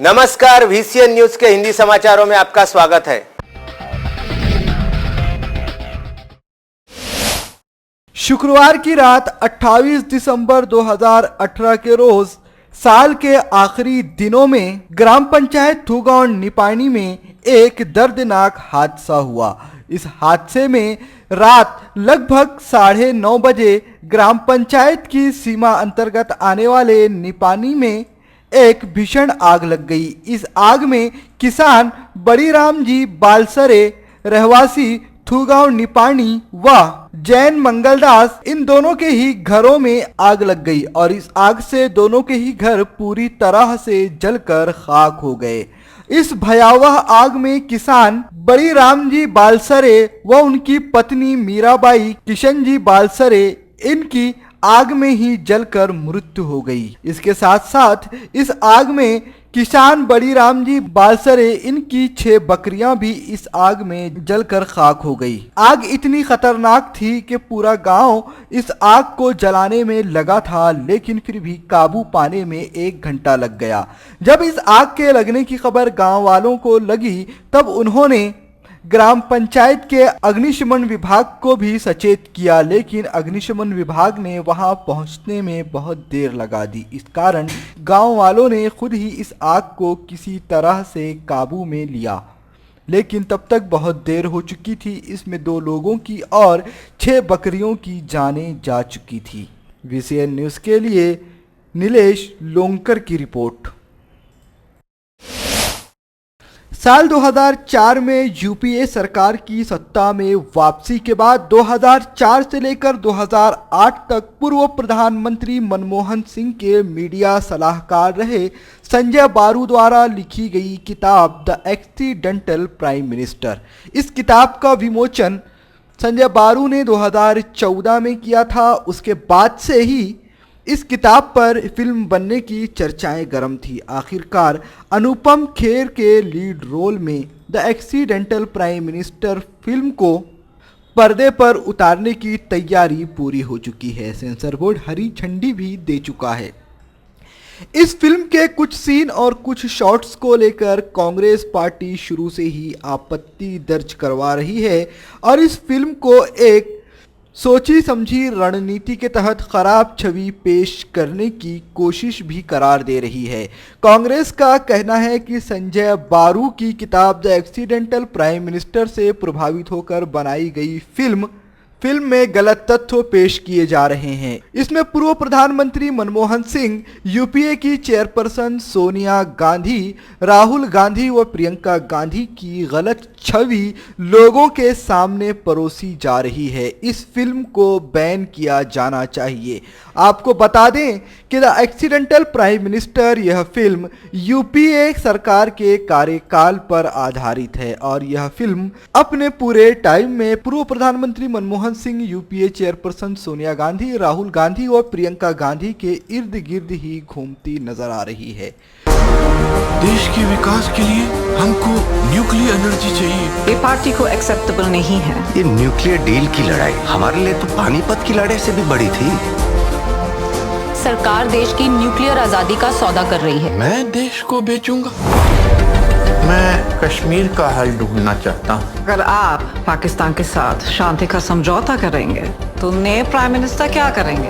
नमस्कार, VCN news के हिंदी समाचारों में आपका स्वागत है। शुक्रवार की रात 28 दिसंबर 2018 के रोज साल के आखिरी दिनों में ग्राम पंचायत थूगांव निपानी में एक दर्दनाक हादसा हुआ। इस हादसे में रात लगभग 9:30 बजे ग्राम पंचायत की सीमा अंतर्गत आने वाले निपानी में एक भीषण आग लग गई। इस आग में किसान बड़ीराम जी बालसरे रहवासी थूगांव निपानी व जैन मंगलदास इन दोनों के ही घरों में आग लग गई और इस आग से दोनों के ही घर पूरी तरह से जलकर खाक हो गए। इस भयावह आग में किसान बड़ीराम जी बालसरे व उनकी पत्नी मीराबाई किशन जी बालसरे इनकी आग में ही जलकर मृत्यु हो गई। इसके साथ साथ इस आग में किसान बड़ीराम जी बालसरे इनकी 6 बकरियां भी इस आग में जलकर खाक हो गई। आग इतनी खतरनाक थी कि पूरा गांव इस आग को जलाने में लगा था, लेकिन फिर भी काबू पाने में 1 घंटा लग गया। जब इस आग के लगने की खबर गांव वालों को लगी तब उन्होंने ग्राम पंचायत के अग्निशमन विभाग को भी सचेत किया, लेकिन अग्निशमन विभाग ने वहां पहुंचने में बहुत देर लगा दी। इस कारण गांव वालों ने खुद ही इस आग को किसी तरह से काबू में लिया, लेकिन तब तक बहुत देर हो चुकी थी। इसमें 2 लोगों की और 6 बकरियों की जानें जा चुकी थी। VCN न्यूज़ के लिए नीलेश लोंकर की रिपोर्ट। साल 2004 में यूपीए सरकार की सत्ता में वापसी के बाद 2004 से लेकर 2008 तक पूर्व प्रधानमंत्री मनमोहन सिंह के मीडिया सलाहकार रहे संजय बारू द्वारा लिखी गई किताब द एक्सीडेंटल प्राइम मिनिस्टर। इस किताब का विमोचन संजय बारू ने 2014 में किया था। उसके बाद से ही इस किताब पर फिल्म बनने की चर्चाएं गर्म थी। आखिरकार अनुपम खेर के लीड रोल में the accidental prime minister film को पर्दे पर उतारने की तैयारी पूरी हो चुकी है। सेंसर बोर्ड हरी झंडी भी दे चुका है। इस फिल्म के कुछ सीन और कुछ शॉट्स को लेकर कांग्रेस पार्टी शुरू से ही आपत्ति दर्ज करवा रही है और इस फिल्म को एक सोची समझी रणनीति के तहत खराब छवि पेश करने की कोशिश भी करार दे रही है। कांग्रेस का कहना है कि संजय बारू की किताब द एक्सीडेंटल प्राइम मिनिस्टर से प्रभावित होकर बनाई गई फिल्म में गलत तथ्य पेश किए जा रहे हैं। इसमें पूर्व प्रधानमंत्री मनमोहन सिंह, यूपीए की चेयरपर्सन सोनिया गांधी, राहुल गांधी व प्रियंका गांधी की गलत छवि लोगों के सामने परोसी जा रही है। इस फिल्म को बैन किया जाना चाहिए। आपको बता दें कि द एक्सीडेंटल प्राइम मिनिस्टर यह फिल्म यूपीए सरकार के कार्यकाल पर आधारित है और यह फिल्म अपने पूरे टाइम में पूर्व प्रधानमंत्री मनमोहन सिंह, यूपीए चेयरपर्सन सोनिया गांधी, राहुल गांधी और प्रियंका गांधी के इर्द गिर्द ही घूमती नजर आ रही है। देश के विकास के लिए हमको न्यूक्लियर एनर्जी चाहिए। ये पार्टी को एक्सेप्टेबल नहीं है। ये न्यूक्लियर डील की लड़ाई हमारे लिए तो पानीपत की लड़ाई से भी बड़ी थी। सरकार देश की न्यूक्लियर आजादी का सौदा कर रही है। मैं देश को बेचूंगा। मैं कश्मीर का हल ढूंढना चाहता हूँ। अगर आप पाकिस्तान के साथ शांति का समझौता करेंगे तो नए प्राइम मिनिस्टर क्या करेंगे?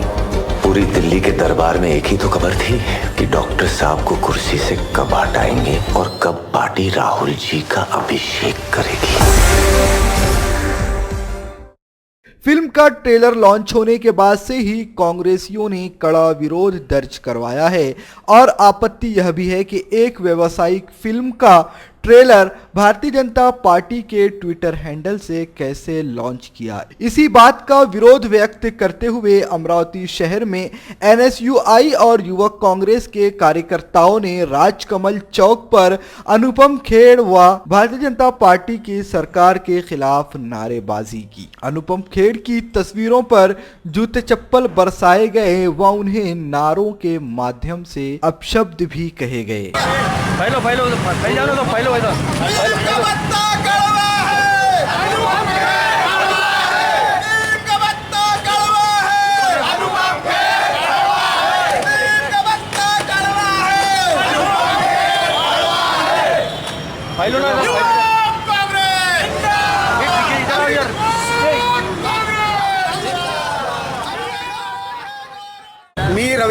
पूरी दिल्ली के दरबार में एक ही तो खबर थी कि डॉक्टर साहब को कुर्सी से कब हटाएंगे और कब पार्टी राहुल जी का अभिषेक करेगी। फिल्म का ट्रेलर लॉन्च होने के बाद से ही कांग्रेसियों ने कड़ा विरोध दर्ज करवाया है और आपत्ति यह भी है कि एक व्यावसायिक फिल्म का ट्रेलर भारतीय जनता पार्टी के ट्विटर हैंडल से कैसे लॉन्च किया। इसी बात का विरोध व्यक्त करते हुए अमरावती शहर में NSUI और युवक कांग्रेस के कार्यकर्ताओं ने राजकमल चौक पर अनुपम खेर व भारतीय जनता पार्टी की सरकार के खिलाफ नारेबाजी की। अनुपम खेर की तस्वीरों पर जूते चप्पल बरसाए गए व उन्हें नारों के माध्यम से अपशब्द भी कहे गए।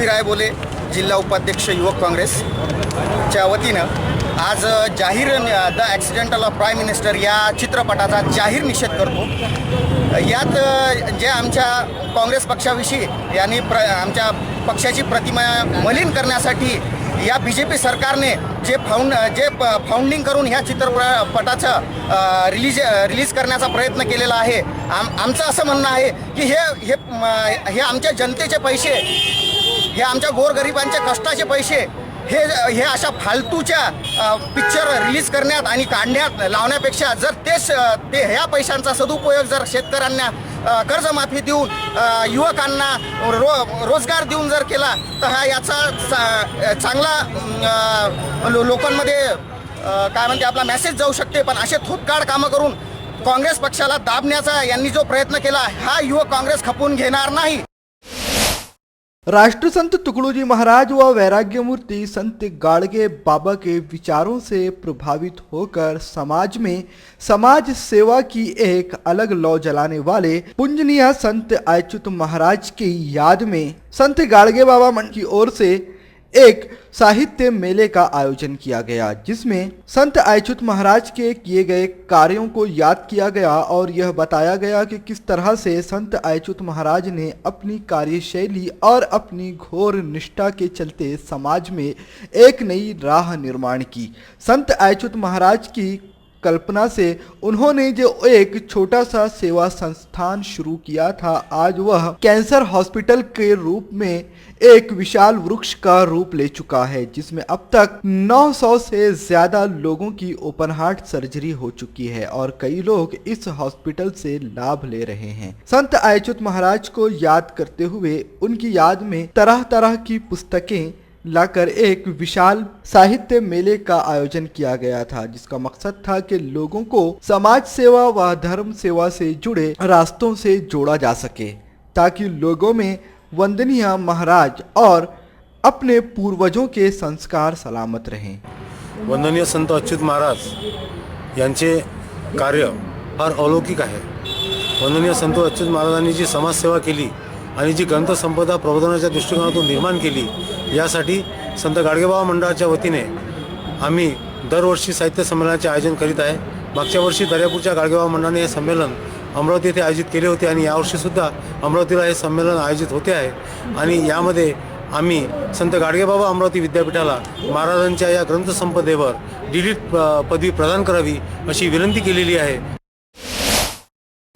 कश्मीर राय बोले, जिल्हा उपाध्यक्ष युवक काँग्रेसच्या वतीनं आज जाहीर the accidental of prime minister या चित्रपटाचा जाहीर निषेध करतो। यात जे आमच्या काँग्रेस पक्षाविषयी यांनी आमच्या पक्षाची प्रतिमा मलिन करण्यासाठी या BJP सरकारने जे फाउंडिंग करून ह्या चित्रपटाचं रिलीज करण्याचा प्रयत्न केलेला आहे। आमचं असं म्हणणं आहे की हे आमच्या जनतेचे पैसे, हे आमच्या गोरगरिबांच्या कष्टाचे पैसे हे अशा फालतूच्या पिक्चर रिलीज करण्यात आणि काढण्यात लावण्यापेक्षा जर ते ह्या पैशांचा सदुपयोग जर शेतकऱ्यांना कर्जमाफी देऊन, युवकांना रोजगार देऊन जर केला तर याचा चांगला लोकांमध्ये काय म्हणते आपला मेसेज जाऊ शकते। पण असे थोपकाड कामं करून काँग्रेस पक्षाला दाबण्याचा यांनी जो प्रयत्न केला हा युवक काँग्रेस खपवून घेणार नाही। राष्ट्रसंत तुकडोजी महाराज व वैराग्य मूर्ति संत गाड़गे बाबा के विचारों से प्रभावित होकर समाज में समाज सेवा की एक अलग लौ जलाने वाले पूजनीय संत अच्युत महाराज की याद में संत गाड़गे बाबा मंच की ओर से एक साहित्य मेले का आयोजन किया गया, जिसमें संत अच्युत महाराज के किए गए कार्यों को याद किया गया और यह बताया गया कि किस तरह से संत अच्युत महाराज ने अपनी कार्यशैली और अपनी घोर निष्ठा के चलते समाज में एक नई राह निर्माण की। संत अच्युत महाराज की कल्पना से उन्होंने जो एक छोटा सा सेवा संस्थान शुरू किया था, आज वह कैंसर हॉस्पिटल के रूप में एक विशाल वृक्ष का रूप ले चुका है, जिसमें अब तक 900 से ज्यादा लोगों की ओपन हार्ट सर्जरी हो चुकी है और कई लोग इस हॉस्पिटल से लाभ ले रहे हैं। संत अच्युत महाराज को याद करते हुए उनकी याद में तरह तरह की पुस्तकें लाकर एक विशाल साहित्य मेले का आयोजन किया गया था, जिसका मकसद था कि लोगों को समाज सेवा व धर्म सेवा से जुड़े रास्तों से जोड़ा जा सके, ताकि लोगों में वंदनीय महाराज और अपने पूर्वजों के संस्कार सलामत रहें। वंदनीय संत अच्युत महाराज यांचे कार्य फार अलौकिक आहे। वंदनीय संत अच्युत महाराजांनी जी समाजसेवा केली आणि जी ग्रंथसंपदा प्रबोधनाच्या दृष्टिकोनातून निर्माण केली, यासाठी संत गाडगेबाबा मंडळाच्या वतीने आम्ही दरवर्षी साहित्य संमेलनाचे आयोजन करीत आहे। मागच्या वर्षी दर्यापूरच्या गाडगेबाबा मंडळाने हे संमेलन अमरावती येथे आयोजित केले होते आणि यावर्षीसुद्धा अमरावतीला हे संमेलन आयोजित होते आहे आणि यामध्ये आम्ही संत गाडगेबाबा अमरावती विद्यापीठाला महाराजांच्या या ग्रंथसंपदेवर डीलिट पदवी प्रदान करावी अशी विनंती केलेली आहे।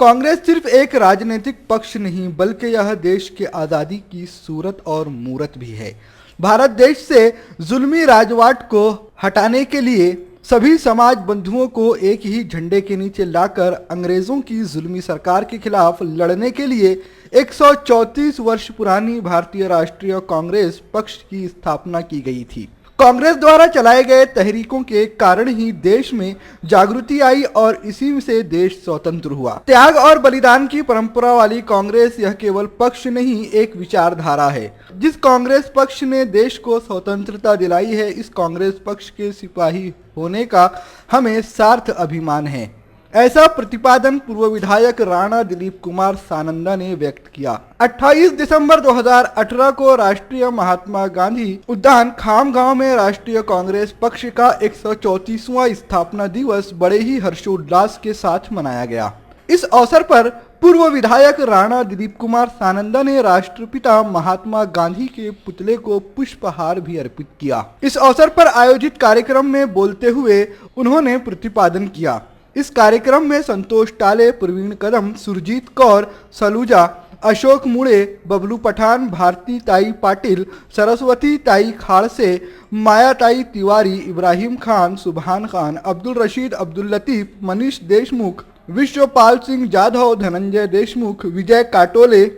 कांग्रेस सिर्फ एक राजनीतिक पक्ष नहीं बल्कि यह देश के आज़ादी की सूरत और मूरत भी है। भारत देश से जुल्मी राजवट को हटाने के लिए सभी समाज बंधुओं को एक ही झंडे के नीचे लाकर अंग्रेजों की जुल्मी सरकार के खिलाफ लड़ने के लिए 134 वर्ष पुरानी भारतीय राष्ट्रीय कांग्रेस पक्ष की स्थापना की गई थी। कांग्रेस द्वारा चलाए गए तहरीकों के कारण ही देश में जागृति आई और इसी से देश स्वतंत्र हुआ। त्याग और बलिदान की परंपरा वाली कांग्रेस यह केवल पक्ष नहीं, एक विचारधारा है। जिस कांग्रेस पक्ष ने देश को स्वतंत्रता दिलाई है, इस कांग्रेस पक्ष के सिपाही होने का हमें सार्थ अभिमान है। ऐसा प्रतिपादन पूर्व विधायक राणा दिलीप कुमार सानंदा ने व्यक्त किया। 28 दिसंबर 2018 को राष्ट्रीय महात्मा गांधी उद्यान खामगांव में राष्ट्रीय कांग्रेस पक्ष का 134वां स्थापना दिवस बड़े ही हर्षोल्लास के साथ मनाया गया। इस अवसर पर पूर्व विधायक राणा दिलीप कुमार सानंदा ने राष्ट्रपिता महात्मा गांधी के पुतले को पुष्पहार भी अर्पित किया। इस अवसर पर आयोजित कार्यक्रम में बोलते हुए उन्होंने प्रतिपादन किया। इस कार्यक्रम में संतोष टाले, प्रवीण कदम, सुरजीत कौर सलूजा, अशोक मुड़े, बबलू पठान, भारती ताई पाटिल, सरस्वती ताई खाड़से, माया ताई तिवारी, इब्राहिम खान, सुभान खान, अब्दुल रशीद, अब्दुल लतीफ, मनीष देशमुख, विश्वपाल सिंह जाधव, धनंजय देशमुख, विजय काटोले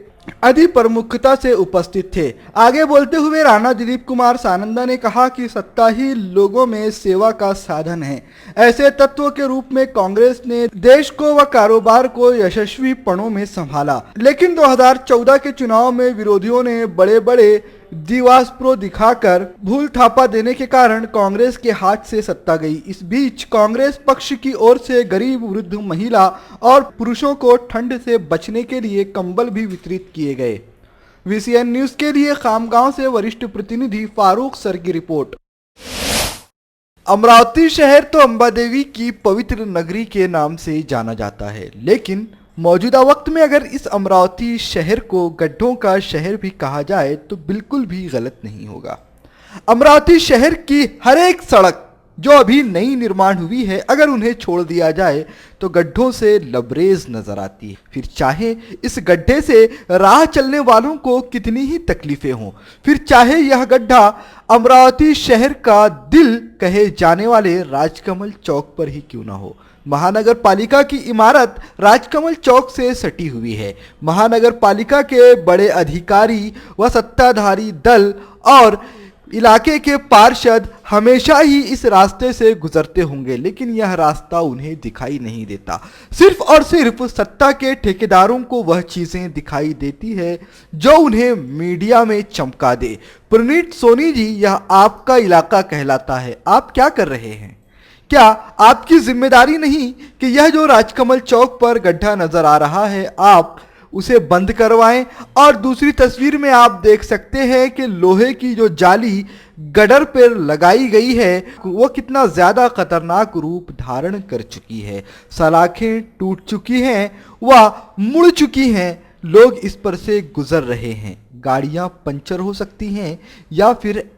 आदि प्रमुखता से उपस्थित थे। आगे बोलते हुए राणा दिलीप कुमार सानंदा ने कहा कि सत्ता ही लोगों में सेवा का साधन है। ऐसे तत्व के रूप में कांग्रेस ने देश को व कारोबार को यशस्वी पणों में संभाला, लेकिन 2014 के चुनाव में विरोधियों ने बड़े बड़े दिवास्प्रो दिखाकर भूल थापा देने के कारण कांग्रेस के हाथ से सत्ता गई। इस बीच कांग्रेस पक्ष की ओर से गरीब, वृद्ध, महिला और पुरुषों को ठंड से बचने के लिए कंबल भी वितरित किए गए। VCN न्यूज के लिए खामगांव से वरिष्ठ प्रतिनिधि फारूक सर की रिपोर्ट। अमरावती शहर तो अंबा देवी की पवित्र नगरी के नाम से जाना जाता है, लेकिन मौजूदा वक्त में अगर इस अमरावती शहर को गड्ढों का शहर भी कहा जाए तो बिल्कुल भी गलत नहीं होगा। अमरावती शहर की हर एक सड़क जो अभी नई निर्माण हुई है, अगर उन्हें छोड़ दिया जाए तो गड्ढों से लबरेज नजर आती है। फिर चाहे इस गड्ढे से राह चलने वालों को कितनी ही तकलीफें हों, फिर चाहे यह गड्ढा अमरावती शहर का दिल कहे जाने वाले राजकमल चौक पर ही क्यों ना हो। महानगर पालिका की इमारत राजकमल चौक से सटी हुई है। महानगर पालिका के बड़े अधिकारी व सत्ताधारी दल और इलाके के पार्षद हमेशा ही इस रास्ते से गुजरते होंगे, लेकिन यह रास्ता उन्हें दिखाई नहीं देता। सिर्फ और सिर्फ सत्ता के ठेकेदारों को वह चीजें दिखाई देती है जो उन्हें मीडिया में चमका दे। पुनीत सोनी जी, यह आपका इलाका कहलाता है, आप क्या कर रहे हैं? क्या आपकी जिम्मेदारी नहीं कि यह जो राजकमल चौक पर गड्ढा नजर आ रहा है आप उसे बंद करवाएं? और दूसरी तस्वीर में आप देख सकते हैं कि लोहे की जो जाली गडर पर लगाई गई है वो कितना ज्यादा खतरनाक रूप धारण कर चुकी है। सलाखें टूट चुकी हैं व मुड़ चुकी हैं। लोग इस पर से गुजर रहे हैं। गाड़ियां पंचर हो सकती हैं या फिर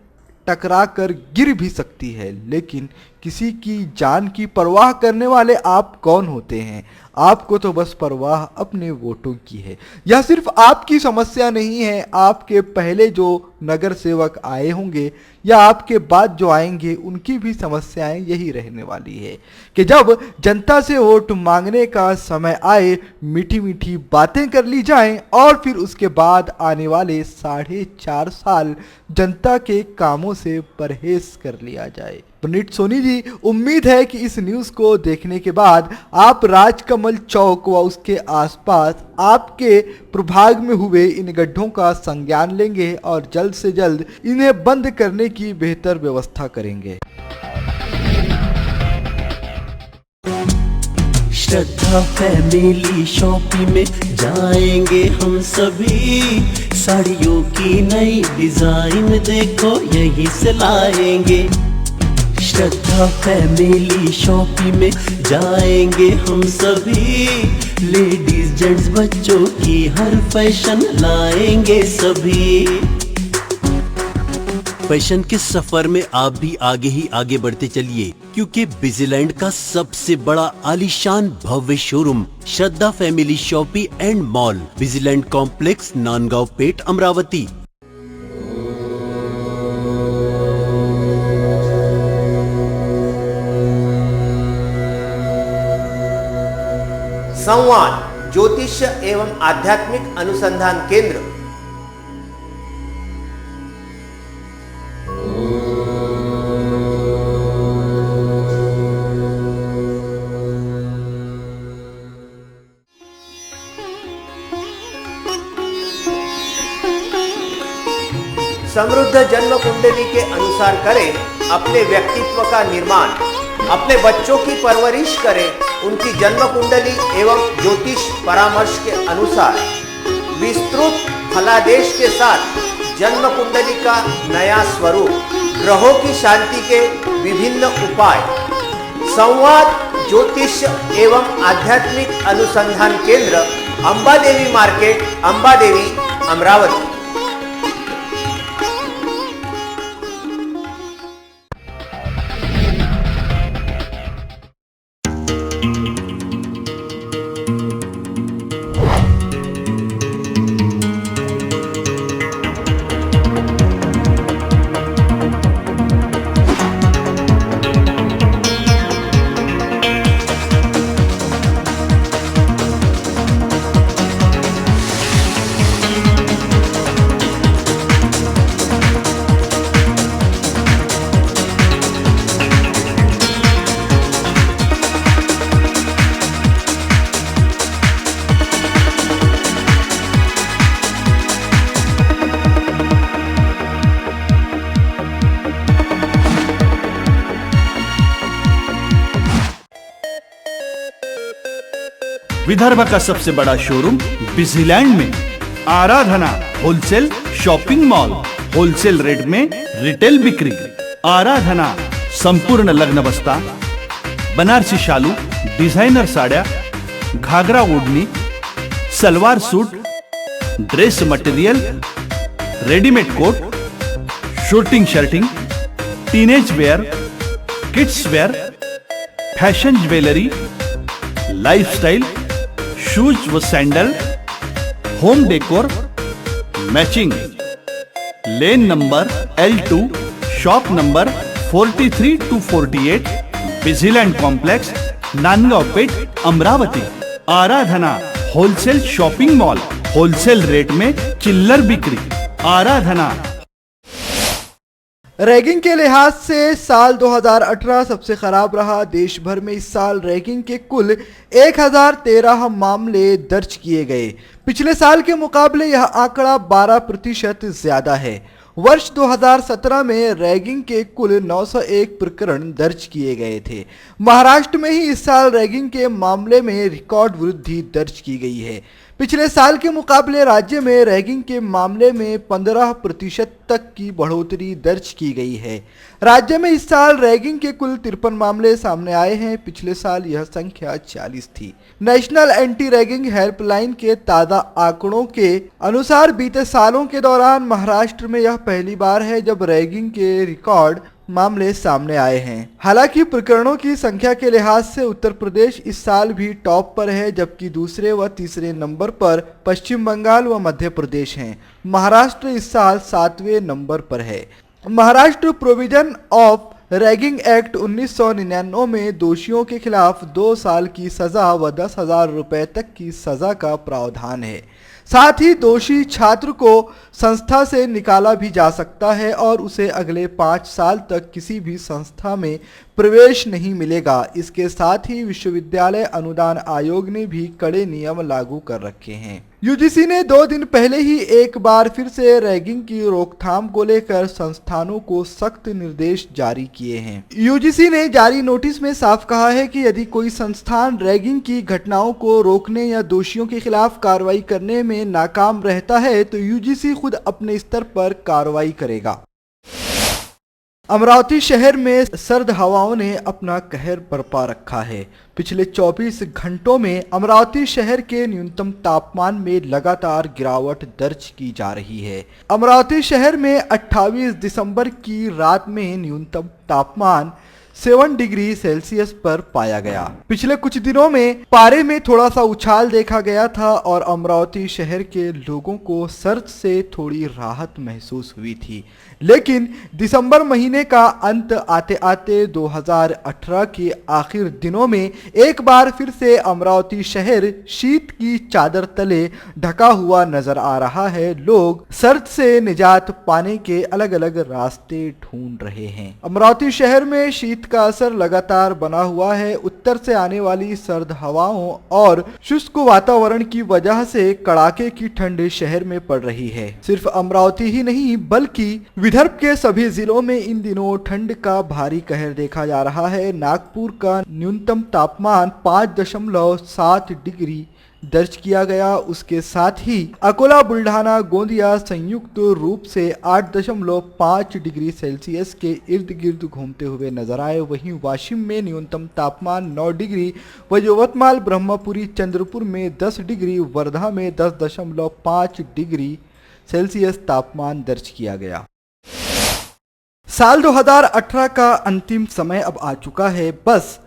टकरा कर गिर भी सकती है, लेकिन किसी की जान की परवाह करने वाले आप कौन होते हैं? आपको तो बस परवाह अपने वोटों की है। यह सिर्फ आपकी समस्या नहीं है, आपके पहले जो नगर सेवक आए होंगे या आपके बाद जो आएंगे उनकी भी समस्याएं यही रहने वाली है कि जब जनता से वोट मांगने का समय आए मीठी मीठी बातें कर ली जाएं और फिर उसके बाद आने वाले 4.5 साल जनता के कामों से परहेज कर लिया जाए। पुनीत सोनी जी, उम्मीद है कि इस न्यूज़ को देखने के बाद आप राजकमल चौक व उसके आसपास आपके प्रभाग में हुए इन गड्ढों का संज्ञान लेंगे और जल्द से जल्द इन्हें बंद करने की बेहतर व्यवस्था करेंगे। श्रद्धा फैमिली शॉपिंग में जाएंगे हम सभी, साड़ियों की नई डिजाइन देखो यहीं से लाएंगे। श्रद्धा फैमिली शॉपिंग में जाएंगे हम सभी, लेडीज जेंट्स बच्चों की हर फैशन लाएंगे सभी। फैशन के सफर में आप भी आगे ही आगे बढ़ते चलिए, क्योंकि बिजीलैंड का सबसे बड़ा आलीशान भव्य showroom Shraddha family shopping and mall, Busyland complex, Nandgaon Peth, Amravati. संवाद ज्योतिष एवं आध्यात्मिक अनुसंधान केंद्र समृद्ध जन्म कुंडली के अनुसार करें अपने व्यक्तित्व का निर्माण, अपने बच्चों की परवरिश करें उनकी जन्म कुंडली एवं ज्योतिष परामर्श के अनुसार। विस्तृत फलादेश के साथ जन्म कुंडली का नया स्वरूप, ग्रहों की शांति के विभिन्न उपाय। संवाद ज्योतिष एवं आध्यात्मिक अनुसंधान केंद्र, अंबा देवी मार्केट, अंबा देवी, अमरावती। विदर्भ का सबसे बड़ा शोरूम बिजीलैंड में, Aradhana wholesale shopping mall, wholesale rate में रिटेल बिक्री। आराधना संपूर्ण लग्न बस्ता, बनारसी शालू, डिझायनर साड्या, घागरा ओढणी, salwar suit, dress material, readymade coat, suiting shirting, teenage wear, kids wear, fashion jewellery, lifestyle, shoes व sandal, home decor, matching. Lane number L2, shop number 43 to 48, Busyland complex, Nandgaon Peth, Amravati. Aradhana wholesale shopping mall, wholesale rate में चिल्लर बिक्री। आराधना। Ragging के लिहाज से साल 2018 सबसे खराब रहा। देश भर में इस साल रैगिंग के कुल 1013 मामले दर्ज किए गए। पिछले साल के मुकाबले यह आंकड़ा 12% ज्यादा है। वर्ष 2017 में रैगिंग के कुल 901 प्रकरण दर्ज किए गए थे। महाराष्ट्र में ही इस साल रैगिंग के मामले में रिकॉर्ड वृद्धि दर्ज की गई है। पिछले साल के मुकाबले राज्य में रैगिंग के मामले में 15% तक की बढ़ोतरी दर्ज की गई है। राज्य में इस साल रैगिंग के कुल 53 मामले सामने आए हैं। पिछले साल यह संख्या 40 थी। नेशनल एंटी रैगिंग हेल्पलाइन के ताज़ा आंकड़ों के अनुसार बीते सालों के दौरान महाराष्ट्र में यह पहली बार है जब रैगिंग के रिकॉर्ड मामले सामने आए हैं। हालांकि प्रकरणों की संख्या के लिहाज से उत्तर प्रदेश इस साल भी टॉप पर है, जबकि दूसरे व तीसरे नंबर पर पश्चिम बंगाल व मध्य प्रदेश हैं। महाराष्ट्र इस साल 7वें नंबर पर है। Maharashtra provision of ragging act 1999 में दोषियों के खिलाफ 2 साल की सजा व 10,000 रुपए तक की सजा का प्रावधान है। साथ ही दोषी छात्र को संस्था से निकाला भी जा सकता है और उसे अगले 5 साल तक किसी भी संस्था में प्रवेश नहीं मिलेगा। इसके साथ ही विश्वविद्यालय अनुदान आयोग ने भी कड़े नियम लागू कर रखे हैं। यूजीसी ने 2 दिन पहले ही एक बार फिर से रैगिंग की रोकथाम को लेकर संस्थानों को सख्त निर्देश जारी किए हैं। यूजीसी ने जारी नोटिस में साफ कहा है कि यदि कोई संस्थान रैगिंग की घटनाओं को रोकने या दोषियों के खिलाफ कार्रवाई करने में नाकाम रहता है तो यूजीसी खुद अपने स्तर पर कार्रवाई करेगा। अमरावती शहर में सर्द हवाओं ने अपना कहर बरपा रखा है। पिछले 24 घंटों में अमरावती शहर के न्यूनतम तापमान में लगातार गिरावट दर्ज की जा रही है। अमरावती शहर में 28 दिसंबर की रात में न्यूनतम तापमान 7 डिग्री सेल्सियस पर पाया गया। पिछले कुछ दिनों में पारे में थोड़ा सा उछाल देखा गया था और अमरावती शहर के लोगों को सर्द से थोड़ी राहत महसूस हुई थी, लेकिन दिसंबर महीने का अंत आते आते 2018 के आखिर दिनों में एक बार फिर से अमरावती शहर शीत की चादर तले ढका हुआ नजर आ रहा है। लोग सर्द से निजात पाने के अलग अलग रास्ते ढूंढ रहे हैं। अमरावती शहर में शीत का असर लगातार बना हुआ है। उत्तर से आने वाली सर्द हवाओं और शुष्क वातावरण की वजह से कड़ाके की ठंड शहर में पड़ रही है। सिर्फ अमरावती ही नहीं बल्कि विदर्भ के सभी जिलों में इन दिनों ठंड का भारी कहर देखा जा रहा है। नागपुर का न्यूनतम तापमान 5.7 डिग्री दर्ज किया गया। उसके साथ ही अकोला, बुल्ढाना, गोंदिया संयुक्त रूप से 8.5 डिग्री सेल्सियस के इर्द गिर्द घूमते हुए नजर आए। वहीं वाशिम में न्यूनतम तापमान 9 डिग्री व यवतमाल, ब्रह्मपुरी, चंद्रपुर में 10 डिग्री, वर्धा में 10.5 डिग्री सेल्सियस तापमान दर्ज किया गया। साल 2018 का अंतिम समय अब आ चुका है। बस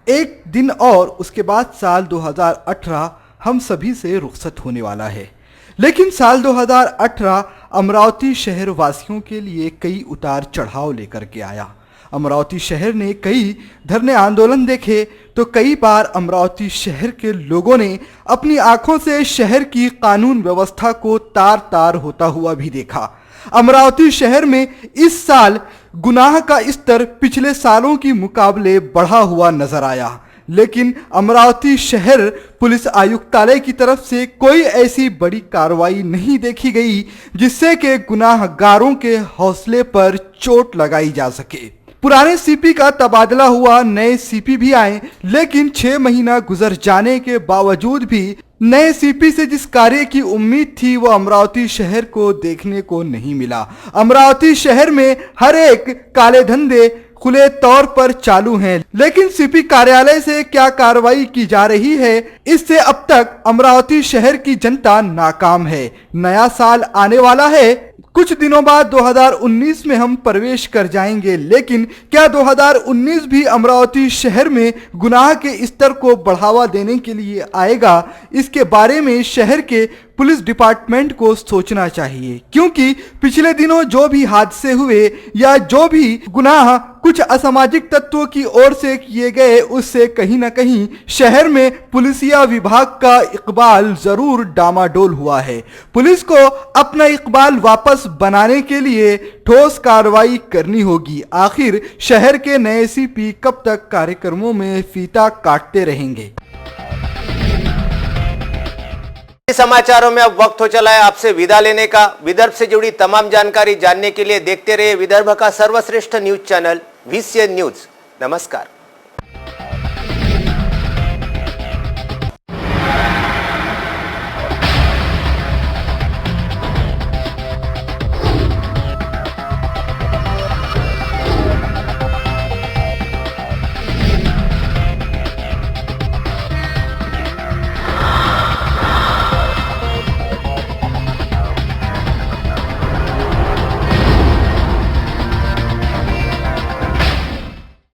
एक दिन और उसके बाद साल 2018 हम सभी से रुखसत होने वाला है। लेकिन साल 2018 अमरावती शहर वासियों के लिए कई उतार चढ़ाव लेकर के आया। अमरावती शहर ने कई धरने आंदोलन देखे तो कई बार अमरावती शहर के लोगों ने अपनी आंखों से शहर की कानून व्यवस्था को तार तार होता हुआ भी देखा। अमरावती शहर में इस साल गुनाह का स्तर पिछले सालों की मुकाबले बढ़ा हुआ नजर आया, लेकिन अमरावती शहर पुलिस आयुक्तालय की तरफ से कोई ऐसी बड़ी कार्रवाई नहीं देखी गई जिससे कि गुनाहगारों के हौसले पर चोट लगाई जा सके। पुराने सीपी का तबादला हुआ, नए सीपी भी आए, लेकिन 6 महीना गुजर जाने के बावजूद भी नए सीपी से जिस कार्य की उम्मीद थी वो अमरावती शहर को देखने को नहीं मिला। अमरावती शहर में हर एक काले धंधे खुले तौर पर चालू हैं, लेकिन सीपी कार्यालय से क्या कार्रवाई की जा रही है, इससे अब तक अमरावती शहर की जनता नाकाम है। नया साल आने वाला है, कुछ दिनों बाद 2019 में हम प्रवेश कर जाएंगे, लेकिन क्या 2019 भी अमरावती शहर में गुनाह के स्तर को बढ़ावा देने के लिए आएगा? इसके बारे में शहर के पुलिस डिपार्टमेंट को सोचना चाहिए, क्योंकि पिछले दिनों जो भी हादसे हुए या जो भी गुनाह कुछ असामाजिक तत्वों की ओर से किए गए, उससे कहीं ना कहीं शहर में पुलिसिया विभाग का इकबाल जरूर डामाडोल हुआ है। पुलिस को अपना इकबाल वापस बनाने के लिए ठोस कार्रवाई करनी होगी। आखिर शहर के नए सीपी कब तक कार्यक्रमों में फीता काटते रहेंगे? समाचारों में अब वक्त हो चला है आपसे विदा लेने का। विदर्भ से जुड़ी तमाम जानकारी जानने के लिए देखते रहिए विदर्भ का सर्वश्रेष्ठ न्यूज चैनल VCN न्यूज। नमस्कार।